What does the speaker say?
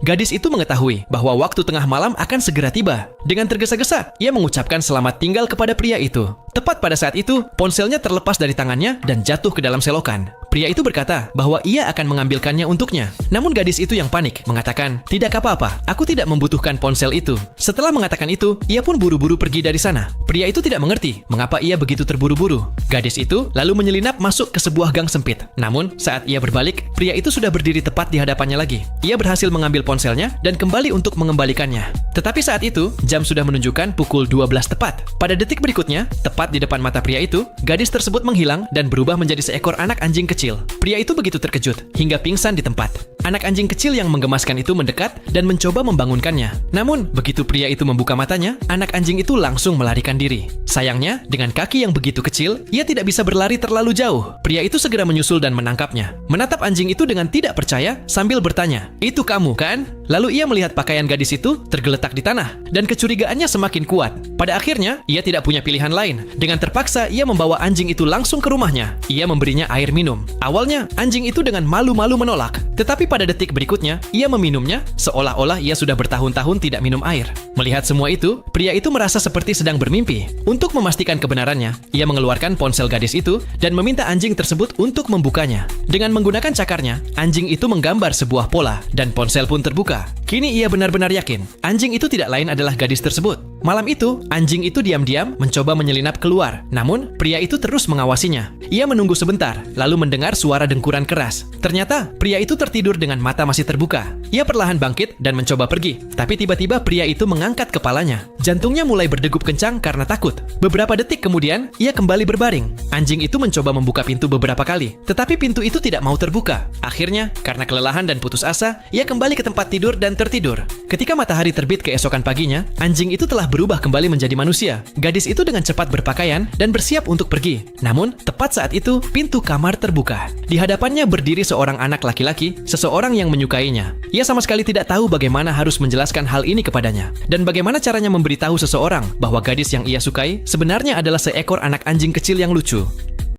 Gadis itu mengetahui bahwa waktu tengah malam akan segera tiba. Dengan tergesa-gesa, ia mengucapkan selamat tinggal kepada pria itu. Tepat pada saat itu, ponselnya terlepas dari tangannya dan jatuh ke dalam selokan. Pria itu berkata bahwa ia akan mengambilkannya untuknya. Namun gadis itu yang panik, mengatakan, "Tidak apa-apa, aku tidak membutuhkan ponsel itu." Setelah mengatakan itu, ia pun buru-buru pergi dari sana. Pria itu tidak mengerti mengapa ia begitu terburu-buru. Gadis itu lalu menyelinap masuk ke sebuah gang sempit. Namun, saat ia berbalik, pria itu sudah berdiri tepat di hadapannya lagi. Ia berhasil mengambil ponselnya dan kembali untuk mengembalikannya. Tetapi saat itu, jam sudah menunjukkan pukul 12 tepat. Pada detik berikutnya, tepat di depan mata pria itu, gadis tersebut menghilang dan berubah menjadi seekor anak anjing kecil. Pria itu begitu terkejut hingga pingsan di tempat. Anak anjing kecil yang menggemaskan itu mendekat dan mencoba membangunkannya. Namun, begitu pria itu membuka matanya, anak anjing itu langsung melarikan diri. Sayangnya, dengan kaki yang begitu kecil, ia tidak bisa berlari terlalu jauh. Pria itu segera menyusul dan menangkapnya. Menatap anjing itu dengan tidak percaya sambil bertanya, "Itu kamu, kan?" Lalu ia melihat pakaian gadis itu tergeletak di tanah dan kecurigaannya semakin kuat. Pada akhirnya, ia tidak punya pilihan lain. Dengan terpaksa, ia membawa anjing itu langsung ke rumahnya. Ia memberinya air minum. Awalnya, anjing itu dengan malu-malu menolak. Tetapi pada detik berikutnya, ia meminumnya seolah-olah ia sudah bertahun-tahun tidak minum air. Melihat semua itu, pria itu merasa seperti sedang bermimpi. Untuk memastikan kebenarannya, ia mengeluarkan ponsel gadis itu dan meminta anjing tersebut untuk membukanya. Dengan menggunakan cakarnya, anjing itu menggambar sebuah pola dan ponsel pun terbuka. Kini ia benar-benar yakin, anjing itu tidak lain adalah gadis tersebut. Malam itu, anjing itu diam-diam mencoba menyelinap keluar. Namun, pria itu terus mengawasinya. Ia menunggu sebentar, lalu mendengar suara dengkuran keras. Ternyata, pria itu tertidur dengan mata masih terbuka. Ia perlahan bangkit dan mencoba pergi. Tapi tiba-tiba pria itu mengangkat kepalanya. Jantungnya mulai berdegup kencang karena takut. Beberapa detik kemudian, ia kembali berbaring. Anjing itu mencoba membuka pintu beberapa kali. Tetapi pintu itu tidak mau terbuka. Akhirnya, karena kelelahan dan putus asa, ia kembali ke tempat tidur dan tertidur. Ketika matahari terbit keesokan paginya, anjing itu telah berubah kembali menjadi manusia. Gadis itu dengan cepat berpakaian dan bersiap untuk pergi. Namun, tepat saat itu, pintu kamar terbuka. Di hadapannya berdiri seorang anak laki-laki, seseorang yang menyukainya. Ia sama sekali tidak tahu bagaimana harus menjelaskan hal ini kepadanya. Dan bagaimana caranya memberitahu seseorang bahwa gadis yang ia sukai sebenarnya adalah seekor anak anjing kecil yang lucu.